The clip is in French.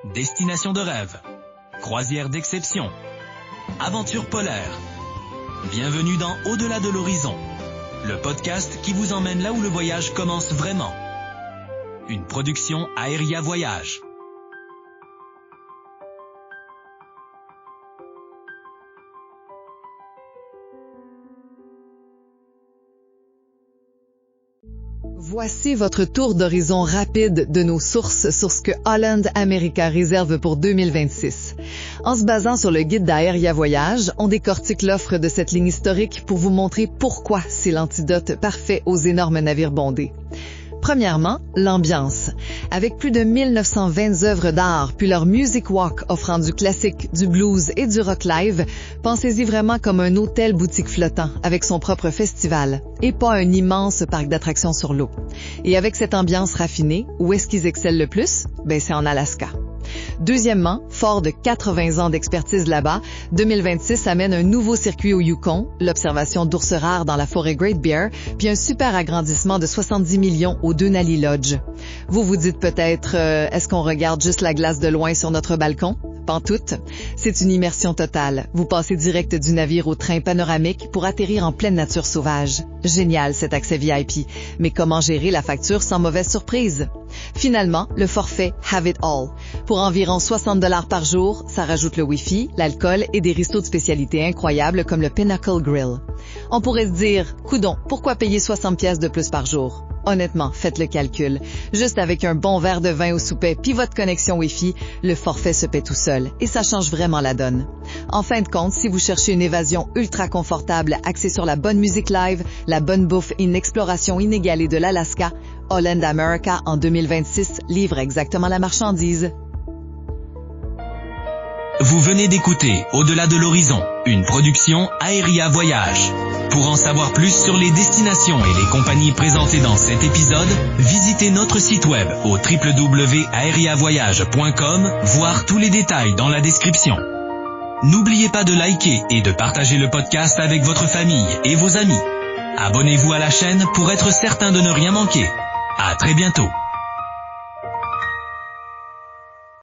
Destination de rêve, croisière d'exception, aventure polaire. Bienvenue dans Au-delà de l'horizon, le podcast qui vous emmène là où le voyage commence vraiment. Une production Aéria Voyage. Voici votre tour d'horizon rapide de nos sources sur ce que Holland America réserve pour 2026. En se basant sur le guide d'Aéria Voyage, on décortique l'offre de cette ligne historique pour vous montrer pourquoi c'est l'antidote parfait aux énormes navires bondés. Premièrement, l'ambiance. Avec plus de 1920 œuvres d'art, puis leur Music Walk offrant du classique, du blues et du rock live, pensez-y vraiment comme un hôtel-boutique flottant avec son propre festival, et pas un immense parc d'attractions sur l'eau. Et avec cette ambiance raffinée, où est-ce qu'ils excellent le plus? C'est en Alaska. Deuxièmement, fort de 80 ans d'expertise là-bas, 2026 amène un nouveau circuit au Yukon, l'observation d'ours rares dans la forêt Great Bear, puis un super agrandissement de 70 millions au Denali Lodge. Vous vous dites peut-être, est-ce qu'on regarde juste la glace de loin sur notre balcon? Pantoute. C'est une immersion totale. Vous passez direct du navire au train panoramique pour atterrir en pleine nature sauvage. Génial cet accès VIP. Mais comment gérer la facture sans mauvaise surprise? Finalement, le forfait Have It All. Pour environ 60 $ par jour, ça rajoute le Wi-Fi, l'alcool et des restos de spécialité incroyables comme le Pinnacle Grill. On pourrait se dire, coudon, pourquoi payer 60 pièces de plus par jour? Honnêtement, faites le calcul. Juste avec un bon verre de vin au souper puis votre connexion Wi-Fi, le forfait se paie tout seul et ça change vraiment la donne. En fin de compte, si vous cherchez une évasion ultra confortable axée sur la bonne musique live, la bonne bouffe et une exploration inégalée de l'Alaska, Holland America en 2026 livre exactement la marchandise. Vous venez d'écouter Au-delà de l'horizon, une production Aéria Voyage. Pour en savoir plus sur les destinations et les compagnies présentées dans cet épisode, visitez notre site web au www.aeriavoyage.com, voir tous les détails dans la description. N'oubliez pas de liker et de partager le podcast avec votre famille et vos amis. Abonnez-vous à la chaîne pour être certain de ne rien manquer. À très bientôt.